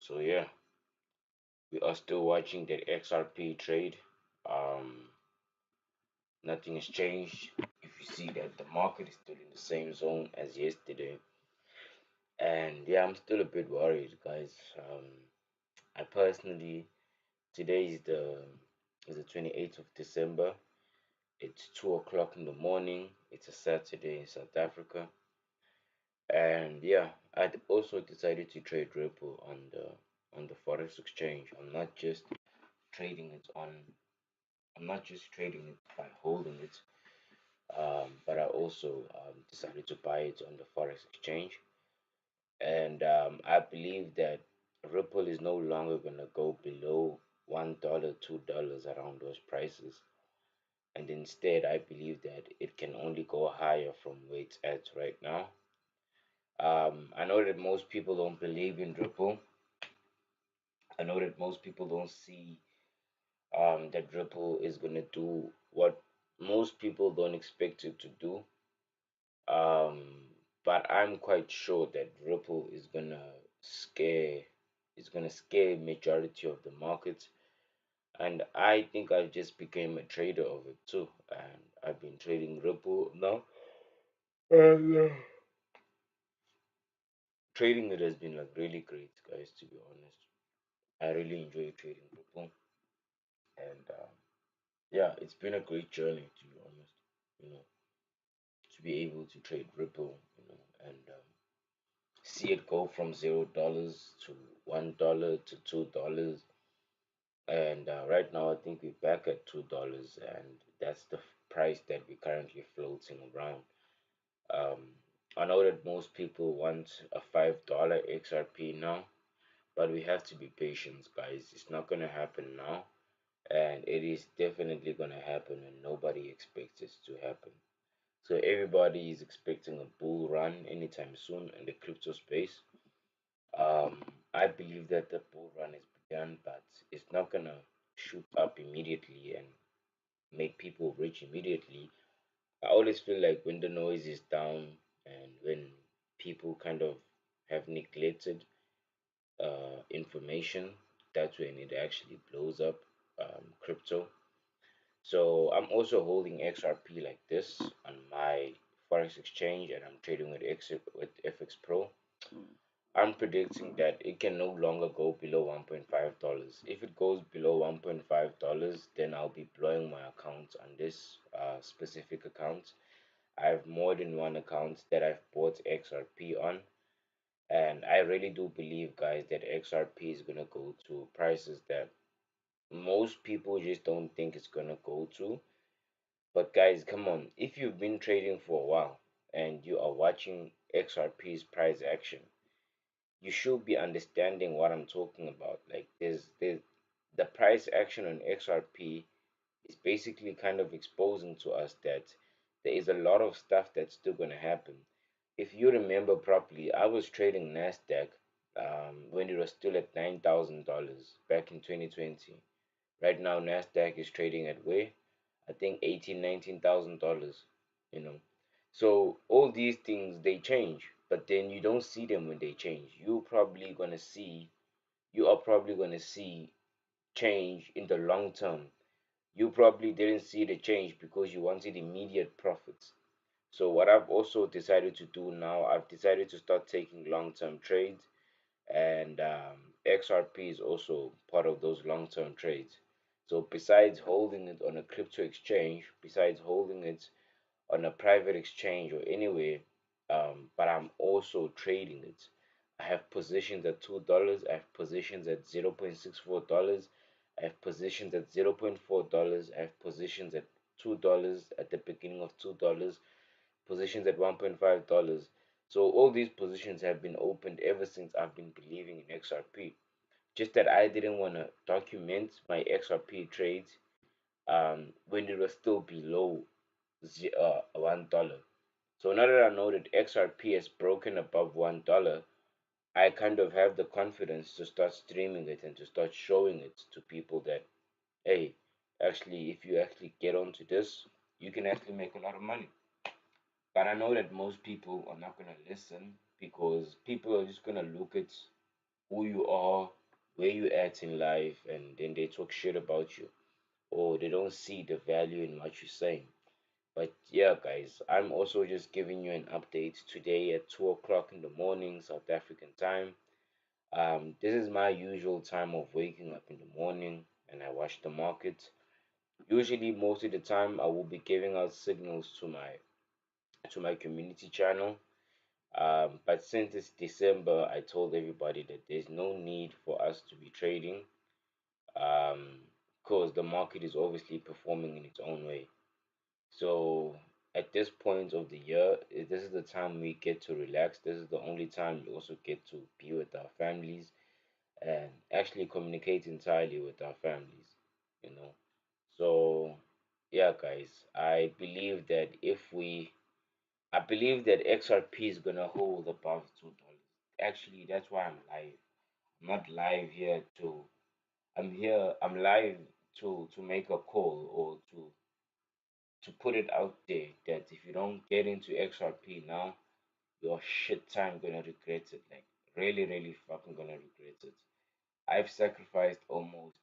So yeah, we are still watching that XRP trade. Um, Nothing has changed. If you see that the market is still in the same zone as yesterday, and yeah, I'm still a bit worried, guys. I personally, today is the 28th of December. It's 2 o'clock in the morning. It's a Saturday in South Africa, and yeah, I also decided to trade Ripple on the forex exchange. Trading it on. I'm not just trading it by holding it, but I also decided to buy it on the forex exchange. And I believe that Ripple is no longer gonna go below $1, $2 around those prices. And instead, I believe that it can only go higher from where it's at right now. I know that most people don't believe in Ripple. I know that most people don't see that Ripple is gonna do what most people don't expect it to do. Um, but I'm quite sure that Ripple scare is gonna scare majority of the market, and I think I just became a trader of it too, and I've been trading Ripple now. And trading it has been like really great, guys. To be honest, I really enjoy trading Ripple, and yeah, it's been a great journey. To be honest, you know, to be able to trade Ripple, and see it go from $0 to $1 to $2, and right now I think we're back at $2, and that's the price that we're currently floating around. Um, I know that most people want a $5 XRP now, but we have to be patient, guys. It's not gonna happen now, and it is definitely gonna happen when nobody expects it to happen. So everybody is expecting a bull run anytime soon in the crypto space. Um, I believe that the bull run has begun, but it's not gonna shoot up immediately and make people rich immediately. I always feel like when the noise is down and when people kind of have neglected information, that's when it actually blows up crypto. So I'm also holding XRP like this on my forex exchange, and I'm trading with FXPRO. I'm predicting that it can no longer go below $1.5. If it goes below $1.5, then I'll be blowing my account on this specific account. I have more than one account that I've bought XRP on, and I really do believe, guys, that XRP is gonna go to prices that most people just don't think it's gonna go to. But guys, come on, if you've been trading for a while and you are watching XRP's price action, you should be understanding what I'm talking about. Like there's the price action on XRP is basically kind of exposing to us that there is a lot of stuff that's still gonna happen. If you remember properly, I was trading Nasdaq when it was still at $9,000 back in 2020. Right now, Nasdaq is trading at where? I think 18, $19,000. You know, so all these things they change, but then you don't see them when they change. You are probably gonna see change in the long term. You probably didn't see the change because you wanted immediate profits. So what I've also decided to do now, I've decided to start taking long-term trades, and XRP is also part of those long-term trades. So besides holding it on a crypto exchange, besides holding it on a private exchange or anywhere, but I'm also trading it. I have positions at $2. I have positions at $0.64. I have positions at $0.4. I have positions at $2 at the beginning of $2. Positions at $1.5. So all these positions have been opened ever since I've been believing in XRP. Just that I didn't want to document my XRP trades when it was still below $1. So now that I know that XRP has broken above $1, I kind of have the confidence to start streaming it and to start showing it to people that, hey, actually, if you actually get onto this, you can actually make a lot of money. But I know that most people are not gonna listen because people are just gonna look at who you are, where you at in life, and then they talk shit about you, or they don't see the value in what you're saying. But yeah, guys, I'm also just giving you an update today at 2 o'clock in the morning, South African time. This is my usual time of waking up in the morning, and I watch the market. Usually, most of the time, I will be giving out signals to my community channel. But since it's December, I told everybody that there's no need for us to be trading, because the market is obviously performing in its own way. So at this point of the year, this is the time we get to relax. This is the only time we also get to be with our families and actually communicate entirely with our families, you know. So yeah, guys, I believe that XRP is gonna hold above $2. Actually, that's why I'm live. I'm not live here to. I'm live to make a call or to put it out there that if you don't get into XRP now, your shit time gonna regret it. Like really, really fucking gonna regret it. I've sacrificed almost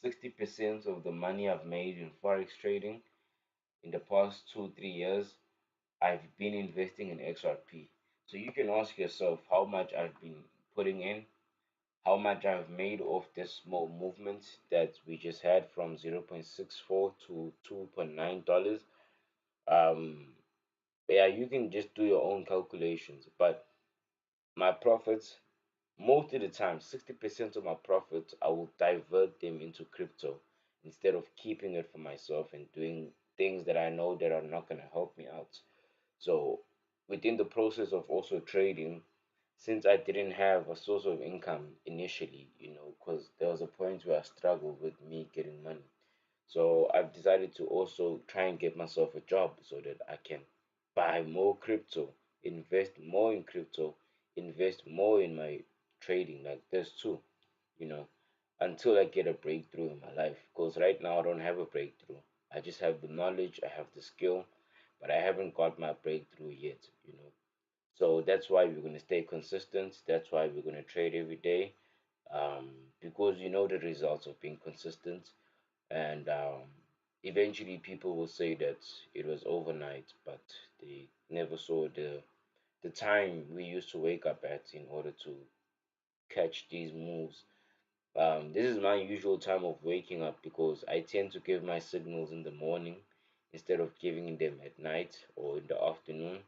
60% of the money I've made in forex trading in the past 2, 3 years. I've been investing in XRP. So you can ask yourself how much I've been putting in, how much I've made off this small movement that we just had from 0.64 to $2.9. Um, yeah, you can just do your own calculations. But my profits, most of the time, 60% of my profits, I will divert them into crypto instead of keeping it for myself and doing things that I know that are not going to help me out. So, within the process of also trading, since I didn't have a source of income initially, because there was a point where I struggled with me getting money. So I've decided to also try and get myself a job so that I can buy more crypto, invest more in crypto, invest more in my trading, like this too, you know, until I get a breakthrough in my life. Because right now I don't have a breakthrough. I just have the knowledge, I have the skill, but I haven't got my breakthrough yet. So that's why we're gonna stay consistent. That's why we're gonna trade every day, um, because you know the results of being consistent, and eventually people will say that it was overnight, but they never saw the time we used to wake up at in order to catch these moves. This is my usual time of waking up because I tend to give my signals in the morning instead of giving them at night or in the afternoon.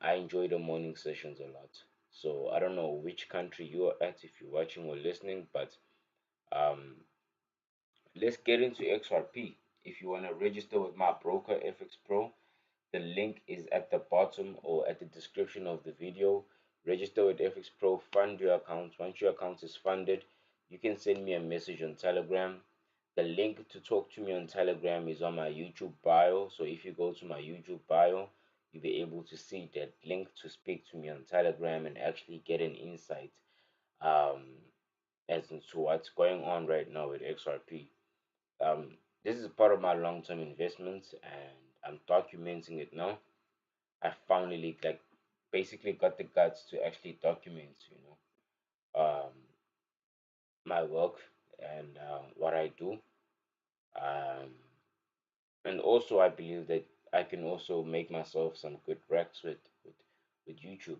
I enjoy the morning sessions a lot. So I don't know which country you are at if you're watching or listening, but um, let's get into XRP. If you want to register with my broker FXPRO, the link is at the bottom or at the description of the video. Register with FXPRO, fund your account. Once your account is funded, you can send me a message on Telegram. The link to talk to me on Telegram is on my YouTube bio. So if you go to my YouTube bio, you'll be able to see that link to speak to me on Telegram and actually get an insight um, as to what's going on right now with XRP. This is part of my long-term investments, and I'm documenting it now. I finally basically got the guts to actually document, my work and what I do. Um, and also, I believe that I can also make myself some good racks with YouTube.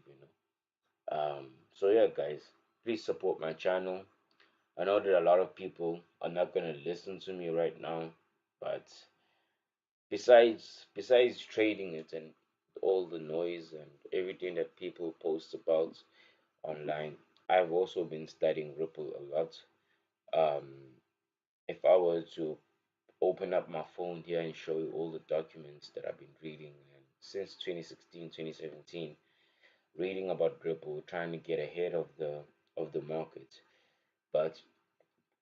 So yeah, guys, please support my channel. I know that a lot of people are not gonna listen to me right now, but besides trading it and all the noise and everything that people post about online, I've also been studying Ripple a lot. Um, if I were to open up my phone here and show you all the documents that I've been reading and since 2016, 2017, reading about Ripple, trying to get ahead of the market. But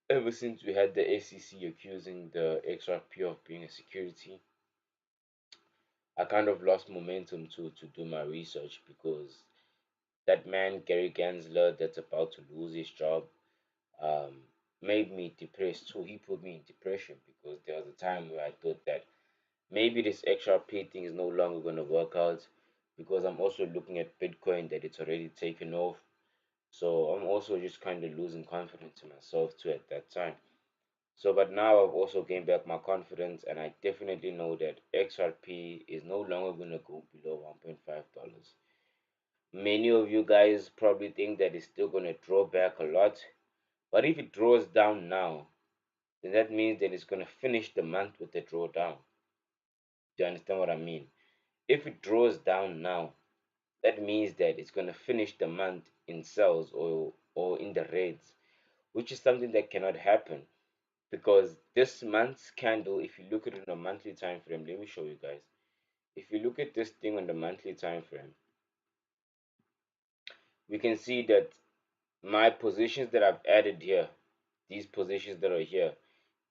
ever since we had the SEC accusing the XRP of being a security, I kind of lost momentum to do my research because that man Gary Gensler that's about to lose his job um, made me depressed too. He put me in depression because there was a time where I thought that maybe this XRP thing is no longer going to work out because I'm also looking at Bitcoin that it's already taken off. So I'm also just kind of losing confidence in myself too at that time. So, but now I've also gained back my confidence, and I definitely know that XRP is no longer going to go below $1.5. Many of you guys probably think that it's still going to draw back a lot, but if it draws down now, then that means that it's going to finish the month with a drawdown. Do you understand what I mean? If it draws down now, that means that it's going to finish the month in sales or in the reds, which is something that cannot happen because this month's candle, if you look at it on a monthly time frame, let me show you guys. If you look at this thing on the monthly time frame, we can see that my positions that I've added here, these positions that are here,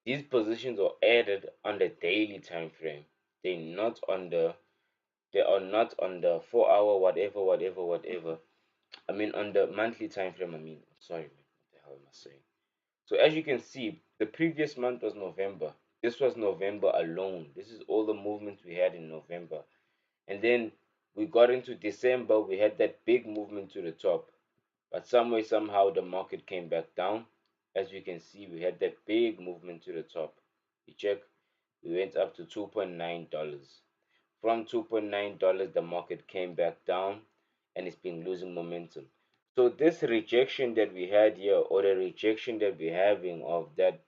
these positions are added on the daily time frame. They're not on the they are not on the 4 hour whatever. I mean on the monthly time frame. I mean, sorry man, what the hell am I saying? So as you can see, the previous month was November. This was November alone. This is all the movements we had in November. And then we got into December, we had that big movement to the top. But some way, somehow, the market came back down. As you can see, we had that big movement to the top. You check, we went up to $2.9. From $2.9, the market came back down and it's been losing momentum. So this rejection that we had here, or the rejection that we're having of that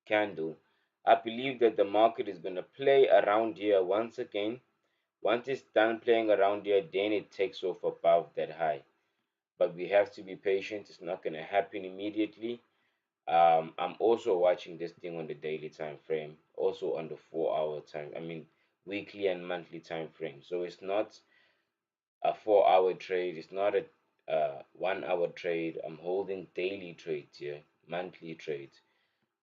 candle, I believe that the market is going to play around here once again. Once it's done playing around here, then it takes off above that high. But we have to be patient. It's not going to happen immediately. I'm also watching this thing on the daily time frame, also on the 4 hour time. I mean, weekly and monthly time frame. So it's not a 4 hour trade. It's not a 1 hour trade. I'm holding daily trades here, monthly trades.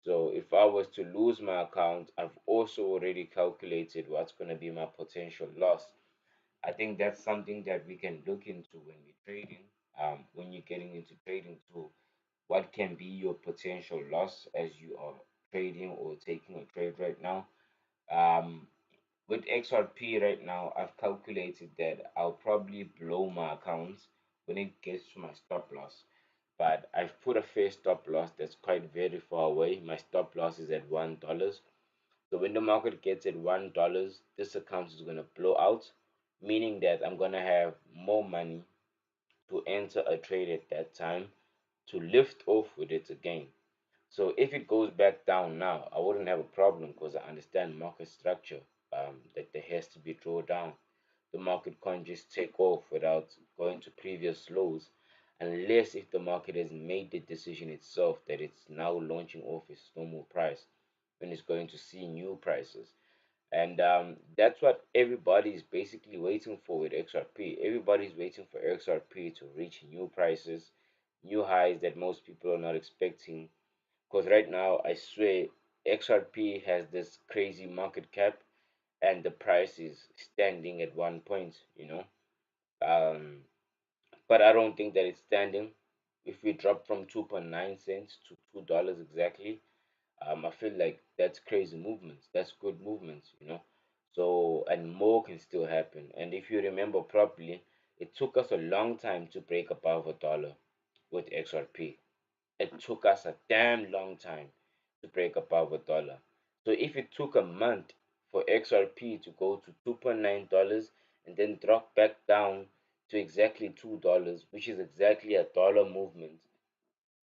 So if I was to lose my account, I've also already calculated what's going to be my potential loss. I think that's something that we can look into when we're trading. When you're getting into trading too, what can be your potential loss as you are trading or taking a trade right now. Um, with XRP right now, I've calculated that I'll probably blow my accounts when it gets to my stop loss. But I've put a fair stop loss that's quite very far away. My stop loss is at $1. So when the market gets at $1, this account is gonna blow out, meaning that I'm gonna have more money to enter a trade at that time to lift off with it again. So if it goes back down now, I wouldn't have a problem because I understand market structure. That there has to be drawdown. The market can't just take off without going to previous lows, unless if the market has made the decision itself that it's now launching off its normal price, when it's going to see new prices. And that's what everybody is basically waiting for with XRP. Everybody's waiting for XRP to reach new prices, new highs that most people are not expecting. Because right now, I swear, XRP has this crazy market cap and the price is standing at 1 point, you know. Um, but I don't think that it's standing. If we drop from 2.9 cents to $2 exactly, I feel like that's crazy movements. That's good movements, you know. So, and more can still happen. And if you remember properly, it took us a long time to break above $1 with XRP. It took us a damn long time to break above $1. So if it took a month for XRP to go to $2.9 and then drop back down to exactly $2, which is exactly a dollar movement,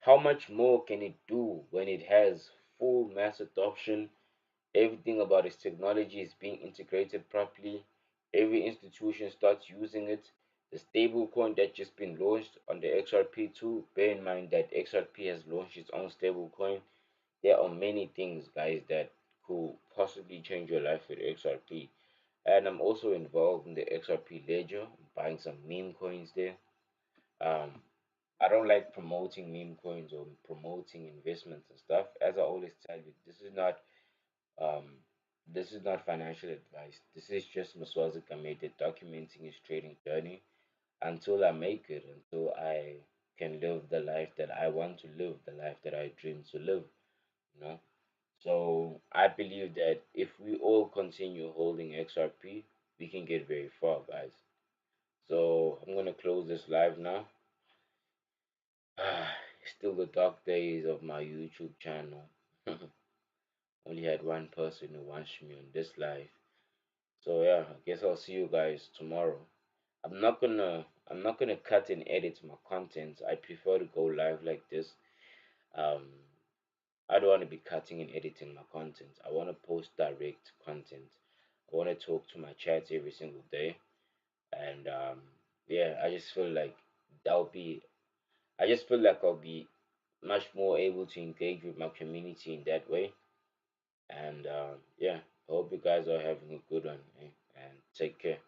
how much more can it do when it has full mass adoption? Everything about its technology is being integrated properly. Every institution starts using it. The stable coin that just been launched on the XRP too. Bear in mind that XRP has launched its own stable coin. There are many things, guys, that could possibly change your life with XRP. And I'm also involved in the XRP ledger. I'm buying some meme coins there. Um, I don't like promoting meme coins or promoting investments and stuff. As I always tell you, um, this is not financial advice. This is just Maswazi Kamete documenting his trading journey until I make it, until I can live the life that I want to live, the life that I dream to live, you know. So I believe that if we all continue holding XRP, we can get very far, guys. So I'm gonna close this live now. Still the dark days of my YouTube channel. Only had one person who watched me on this live. So yeah, I guess I'll see you guys tomorrow. I'm not gonna cut and edit my content. I prefer to go live like this. Um, I don't want to be cutting and editing my content. I want to post direct content. I want to talk to my chats every single day, and yeah, I just feel like I'll be much more able to engage with my community in that way. And yeah, I hope you guys are having a good one, eh? And take care.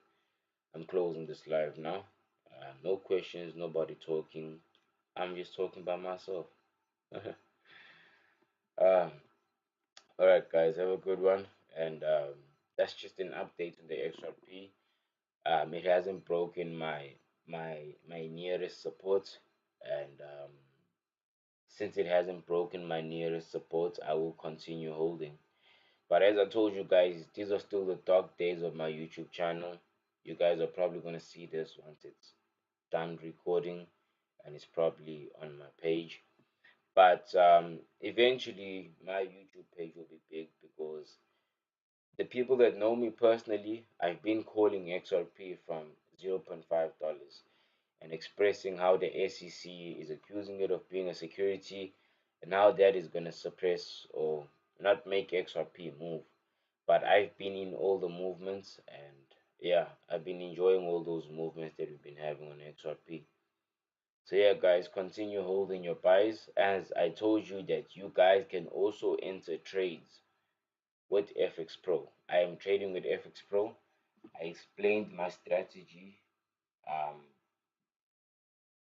I'm closing this live now. No questions, nobody talking. I'm just talking by myself. um, all right, guys, have a good one. And that's just an update on the XRP. It hasn't broken my nearest support, and since it hasn't broken my nearest support, I will continue holding. But as I told you guys, these are still the dark days of my YouTube channel. You guys are probably gonna see this once it's done recording, and it's probably on my page. But eventually, my YouTube page will be big because the people that know me personally, I've been calling XRP from $0.5 and expressing how the SEC is accusing it of being a security and how that is going to suppress or not make XRP move. But I've been in all the movements, and yeah, I've been enjoying all those movements that we've been having on XRP. So yeah, guys, continue holding your buys. As I told you that you guys can also enter trades with FXPRO. I am trading with FXPRO. I explained my strategy um,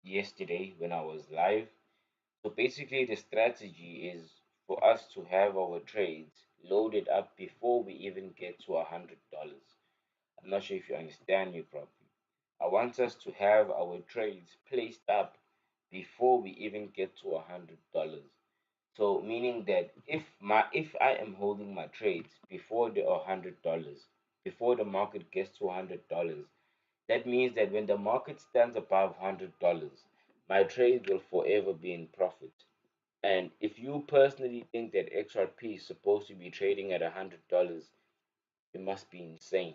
yesterday when I was live. So basically, the strategy is for us to have our trades loaded up before we even get to $100. I'm not sure if you understand me properly. I want us to have our trades placed up before we even get to $100. So meaning that if I am holding my trades before the $100, before the market gets to $100, that means that when the market stands above $100, my trades will forever be in profit. And if you personally think that XRP is supposed to be trading at $100, it must be insane.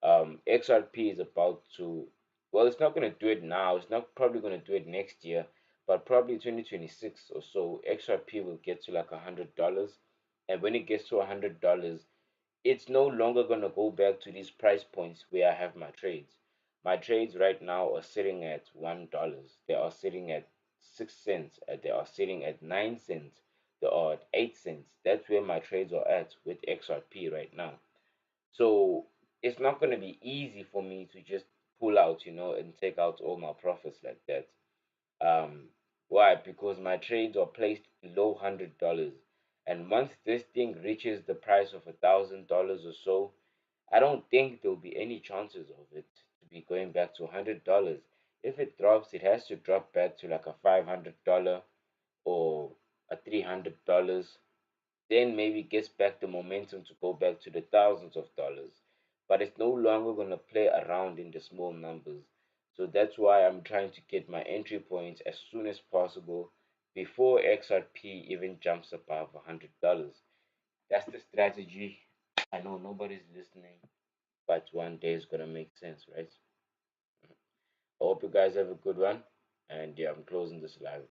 XRP is about to, well, it's not going to do it now. It's not probably going to do it next year, but probably 2026 or so, XRP will get to like $100. And when it gets to $100, it's no longer going to go back to these price points where I have my trades. My trades right now are sitting at $1. They are sitting at 6 cents. They are sitting at 9 cents. They are at 8 cents. That's where my trades are at with XRP right now. So it's not going to be easy for me to just pull out, and take out all my profits like that. Um, why? Because my trades are placed below $100, and once this thing reaches the price of $1,000 or so, I don't think there'll be any chances of it to be going back to $100. If it drops, it has to drop back to like a $500 or a $300, then maybe gets back the momentum to go back to the thousands of dollars. But it's no longer going to play around in the small numbers. So that's why I'm trying to get my entry points as soon as possible before XRP even jumps above $100. That's the strategy. I know nobody's listening, but one day it's going to make sense, right? I hope you guys have a good one. And yeah, I'm closing this live.